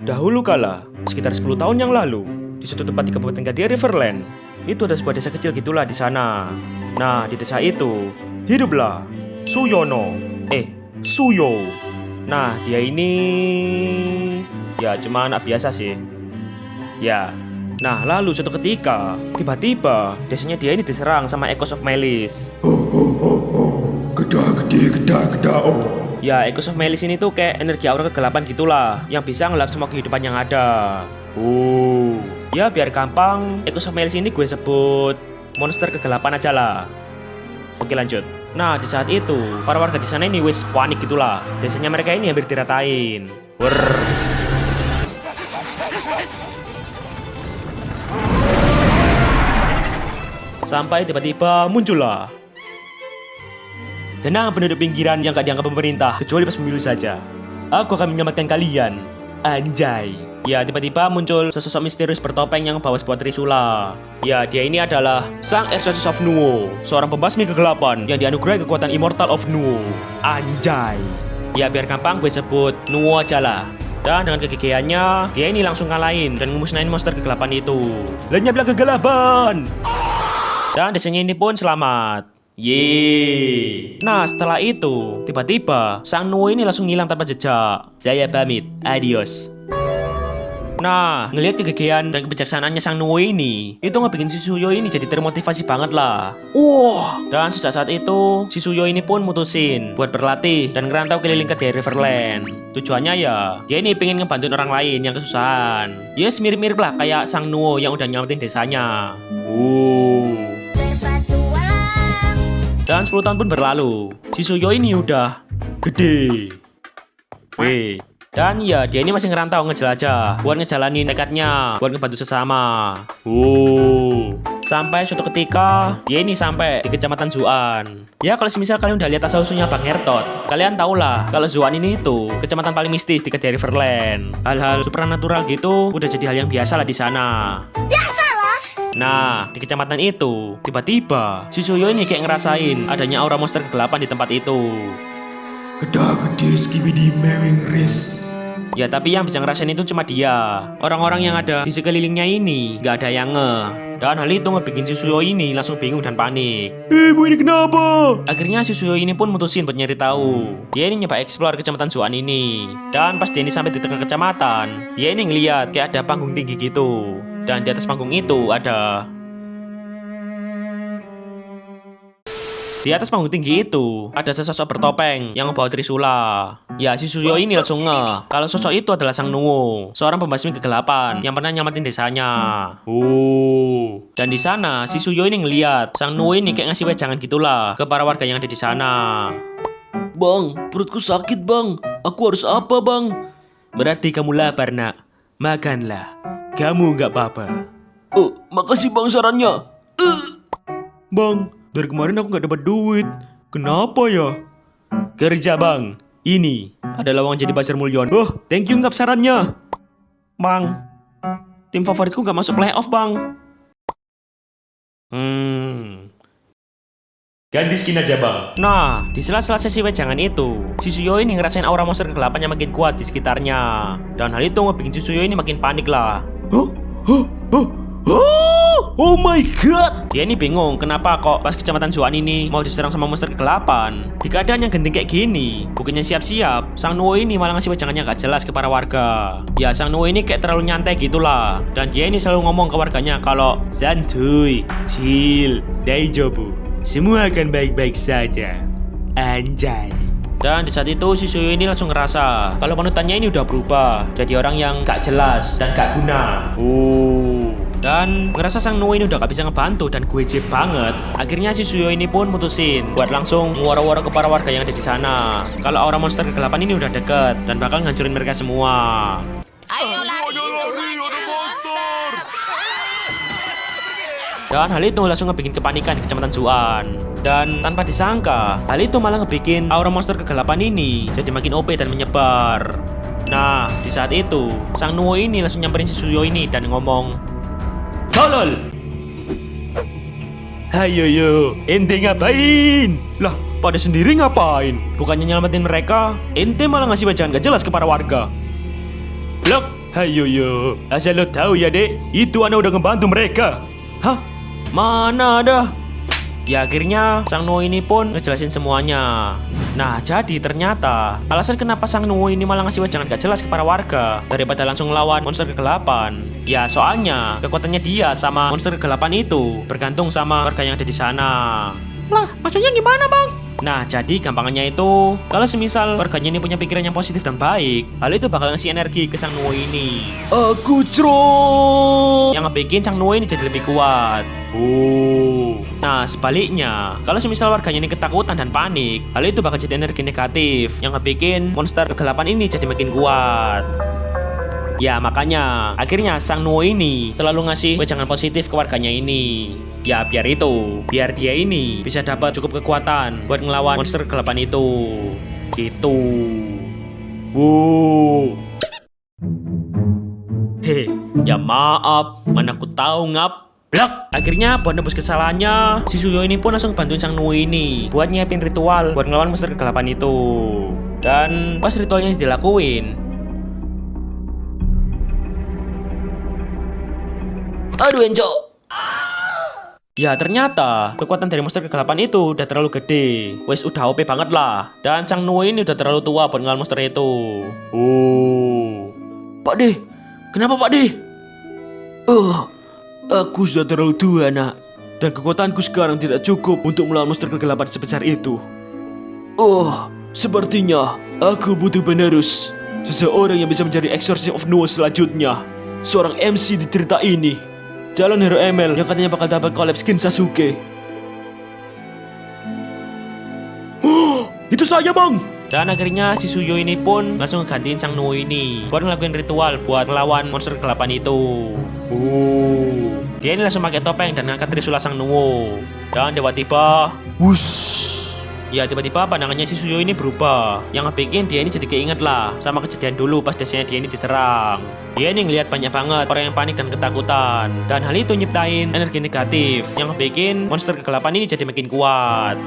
Dahulu kala, sekitar 10 tahun yang lalu, di suatu tempat di Kabupaten Gadia Riverland, itu ada sebuah desa kecil gitulah di sana. Nah, di desa itu hiduplah Suyo. Nah, dia ini ya cuma anak biasa sih. Ya. Nah, lalu suatu ketika, tiba-tiba desanya dia ini diserang sama Echoes of Malice. Geda oh. Ya, Echoes of Malice ini tuh kayak energi aura kegelapan gitulah, yang bisa ngelap semua kehidupan yang ada. Ya biar gampang, Echoes of Malice ini gue sebut monster kegelapan aja lah. Oke lanjut. Nah di saat itu, para warga di sana ini wis panik gitulah. Desanya mereka ini hampir diratain. Sampai tiba-tiba muncullah tenang penduduk pinggiran yang gak dianggap pemerintah, kecuali pas pemilu saja. Aku akan menyelamatkan kalian. Anjay. Ya, tiba-tiba muncul sesosok misterius bertopeng yang membawa sebuah trisula. Ya, dia ini adalah Sang Exorcist of Nuo, seorang pembasmi kegelapan yang dianugerahi kekuatan Immortal of Nuo. Anjay. Ya, biar gampang gue sebut Nuo aja lah. Dan dengan kegigihannya, dia ini langsung ngalahin dan memusnahin monster kegelapan itu. Lenyaplah kegelapan! Dan desanya ini pun selamat. Yeay. Nah setelah itu, tiba-tiba Sang Nuo ini langsung hilang tanpa jejak. Saya pamit, adios. Nah, ngelihat kegigihan dan kebijaksanaannya Sang Nuo ini, itu ngebikin si Suyo ini jadi termotivasi banget lah. Dan sejak saat itu, si Suyo ini pun mutusin buat berlatih dan ngerantau keliling ke daerah Riverland. Tujuannya ya, dia ini pengen ngebantuin orang lain yang kesusahan. Yes, mirip-mirip lah kayak Sang Nuo yang udah nyelamatin desanya. Dan 10 tahun pun berlalu. Si Suyo ini udah gede. Dan ya dia ini masih ngerantau ngejelajah buat ngejalanin tekadnya buat ngebantu sesama. Sampai suatu ketika dia ini sampai di kecamatan Zuan. Ya kalau semisal kalian udah lihat asal-usulnya Bang Hertot, kalian tau lah kalau Zuan ini itu kecamatan paling mistis di Gadia Riverland. Hal-hal supernatural gitu udah jadi hal yang biasa lah di sana. Nah, di kecamatan itu, tiba-tiba si Suyo ini kayak ngerasain adanya aura monster kegelapan di tempat itu. Gede skibidi mewing ris. Ya, tapi yang bisa ngerasain itu cuma dia. Orang-orang yang ada di sekelilingnya ini gak ada yang Dan hal itu ngebikin si Suyo ini langsung bingung dan panik. Bu ini kenapa? Akhirnya si Suyo ini pun mutusin buat nyari tahu. Dia ini nyoba explore kecamatan Zuan ini. Dan pas dia ini sampai di tengah kecamatan, dia ini ngeliat kayak ada panggung tinggi gitu. Dan di atas panggung itu ada... Di atas panggung tinggi itu ada sesosok bertopeng yang membawa trisula. Ya si Suyo ini langsung ngeh kalau sosok itu adalah Sang Nuo, seorang pembasmi kegelapan yang pernah nyamatin desanya. Dan di sana si Suyo ini ngeliat Sang Nuo ini kayak ngasih wejangan gitulah ke para warga yang ada di sana. Bang, perutku sakit bang. Aku harus apa bang? Berarti kamu lapar nak. Makanlah. Kamu gak apa-apa. Oh, makasih bang sarannya. Bang, dari kemarin aku gak dapat duit. Kenapa ya? Kerja bang. Ini adalah uang jadi pasar Mulyon. Oh, thank you ngap sarannya. Bang, tim favoritku gak masuk playoff bang. Ganti skin aja bang. Nah, di sela-sela sesi wejangan itu, si Suyo ini ngerasain aura monster kegelapan yang makin kuat di sekitarnya. Dan hal itu ngebikin si Suyo ini makin panik lah. Oh my god. Dia ini bingung kenapa kok pas kecamatan Zuan ini mau diserang sama monster kegelapan. Di keadaan yang genting kayak gini, bukannya siap-siap, Sang Nuo ini malah ngasih wejangannya gak jelas ke para warga. Ya Sang Nuo ini kayak terlalu nyantai gitulah. Dan dia ini selalu ngomong ke warganya kalau santuy, chill, daijobu, semua akan baik-baik saja. Anjay. Dan di saat itu si Suyo ini langsung ngerasa kalau panutannya ini udah berubah jadi orang yang gak jelas dan gak guna. Dan ngerasa Sang Nuo ini udah gak bisa ngebantu dan gue jeb banget. Akhirnya si Suyo ini pun mutusin buat langsung waro-waro ke para warga yang ada di sana kalau aura monster kegelapan ini udah deket dan bakal ngancurin mereka semua. Ayo lari semuanya, monster. Dan hal itu langsung ngebikin kepanikan di kecamatan Zuan. Dan tanpa disangka, hal itu malah ngebikin aura monster kegelapan ini jadi makin OP dan menyebar. Nah, di saat itu, Sang Nuo ini langsung nyamperin si Suyo ini dan ngomong, "Tolol! Hayo yo, ente ngapain?" Lah, pada sendiri ngapain? Bukannya nyelamatin mereka, ente malah ngasih wejangan gak jelas ke para warga. Blok, Hayo yo, asal lo tahu ya dek, itu anak udah ngebantu mereka. Hah? Mana ada? Ya akhirnya Sang Nuwo ini pun ngejelasin semuanya. Nah jadi ternyata alasan kenapa Sang Nuwo ini malah ngasih wejangan gak jelas ke para warga daripada langsung lawan monster kegelapan. Ya soalnya kekuatannya dia sama monster kegelapan itu bergantung sama warga yang ada di sana. Lah maksudnya gimana bang? Nah jadi gampangannya itu kalau semisal warganya ini punya pikiran yang positif dan baik, hal itu bakal ngasih energi ke Sang Nuwo ini. Aku Yang ngebikin Sang Nuwo ini jadi lebih kuat. Nah sebaliknya kalau semisal warganya ini ketakutan dan panik, hal itu bakal jadi energi negatif yang ngebikin monster kegelapan ini jadi makin kuat. Ya makanya akhirnya Sang Nuwo ini selalu ngasih wejangan positif ke warganya ini. Ya biar dia ini bisa dapat cukup kekuatan buat ngelawan monster kegelapan itu. Gitu. Ya maaf, mana aku tahu ngap. Blak. Akhirnya buat nebus kesalahannya, si Suyo ini pun langsung bantuin Sang Nuwo ini buat nyiapin ritual buat ngelawan monster kegelapan itu. Dan pas ritualnya dilakuin, aduh Enjo. Ya ternyata kekuatan dari monster kegelapan itu udah terlalu gede. Wes udah OP banget lah. Dan Sang Nuwo ini udah terlalu tua buat ngelawan monster itu. Pak De, kenapa Pak De? Aku sudah terlalu tua nak. Dan kekuatanku sekarang tidak cukup untuk melawan monster kegelapan sebesar itu. Sepertinya aku butuh penerus. Seseorang yang bisa menjadi Exorcist of Nuwo selanjutnya. Seorang MC di cerita ini. Calon hero ML yang katanya bakal dapat collab skin Sasuke. Itu saya bang. Dan akhirnya si Suyo ini pun langsung ngegantiin Sang Nuwo ini buat ngelakuin ritual buat ngelawan monster kegelapan itu. Dia ini langsung pakai topeng dan ngangkat trisula Sang Nuwo. Dan tiba-tiba, wush. Ya tiba-tiba pandangannya si Suyo ini berubah. Yang bikin dia ini jadi keinget lah sama kejadian dulu pas desanya dia ini diserang. Dia ini ngeliat banyak banget orang yang panik dan ketakutan. Dan hal itu nyiptain energi negatif yang bikin monster kegelapan ini jadi makin kuat.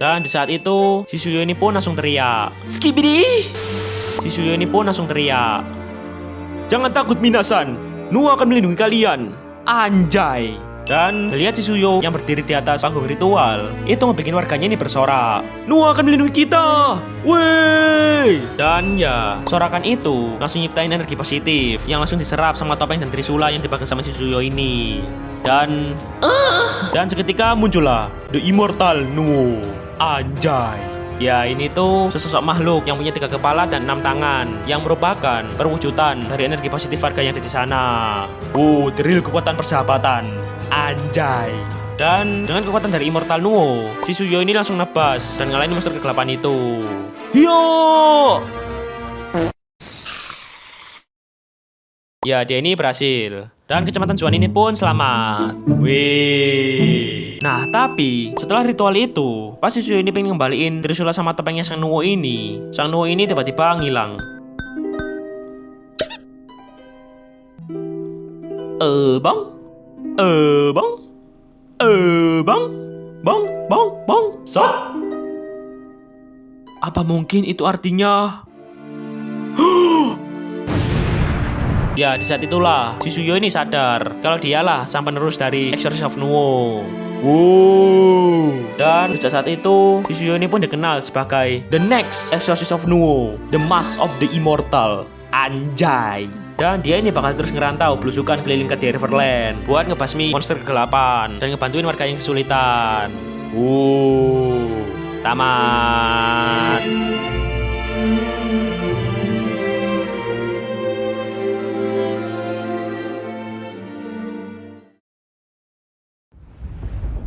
Dan di saat itu si Suyo ini pun langsung teriak, Skibidi! Si Suyo ini pun langsung teriak, jangan takut Minasan, Nuwo akan melindungi kalian. Anjay. Dan lihat si Suyo yang berdiri di atas panggung ritual itu ngebikin warganya ini bersorak, Nuwo akan melindungi kita. Wey! Dan ya, sorakan itu langsung nyiptain energi positif yang langsung diserap sama topeng dan trisula yang dipegang sama si Suyo ini. Dan seketika muncullah The Immortal Nuwo. Anjay. Ya ini tuh sesosok makhluk yang punya 3 kepala dan 6 tangan yang merupakan perwujudan dari energi positif warga yang ada di sana. Drill kekuatan persahabatan. Anjay. Dan dengan kekuatan dari Immortal Nuwo, si Suyo ini langsung nebas dan ngalahin monster kegelapan itu. Yo! Ya dia ini berhasil. Dan Kecamatan Zuan ini pun selamat. Wih. Nah tapi setelah ritual itu, pas si Suyo ini pengen ngembaliin trisula sama topengnya Sang Nuwo ini tiba-tiba ngilang. Bang, stop. Apa mungkin itu artinya? Ya di saat itulah si Suyo ini sadar kalau dialah sang penerus dari Exorcist of Nuwo. Dan sejak saat itu si Suyo ini pun dikenal sebagai The Next Exorcist of Nuwo, The Mask of the Immortal. Anjay. Dan dia ini bakal terus ngerantau belusukan keliling ke The Riverland buat ngebasmi monster kegelapan dan ngebantuin warga yang kesulitan. Tamat.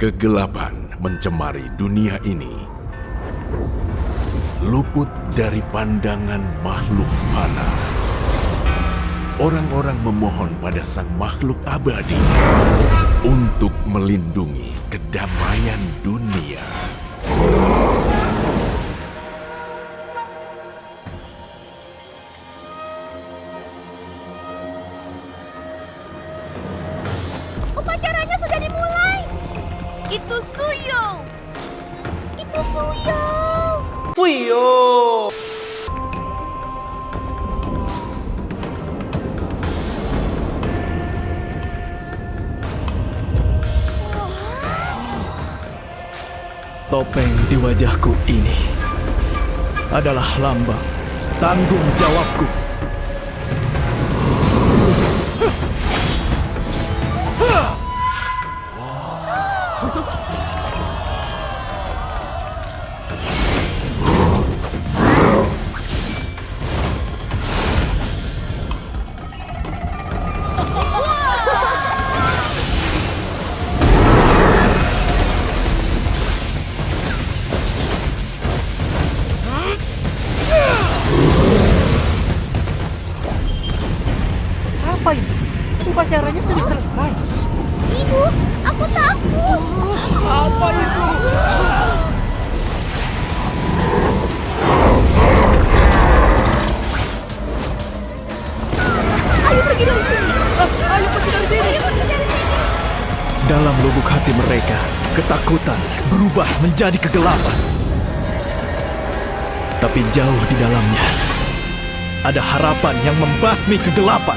Kegelapan mencemari dunia ini. Luput dari pandangan makhluk fana. Orang-orang memohon pada sang makhluk abadi untuk melindungi kedamaian dunia. Upacaranya sudah dimulai. Itu Suyo. Fuyo. Topeng di wajahku ini adalah lambang tanggung jawabku. Apa ini? Upacaranya sudah selesai. Ibu, aku takut. Apa itu? Ayo pergi dari sini. Ayo pergi dari sini. Ayo pergi dari sini. Dalam lubuk hati mereka, ketakutan berubah menjadi kegelapan. Tapi jauh di dalamnya, ada harapan yang membasmi kegelapan.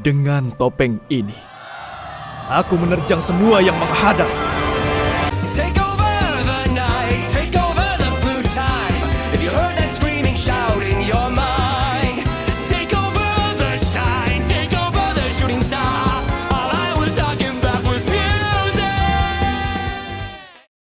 Dengan topeng ini, aku menerjang semua yang menghadap.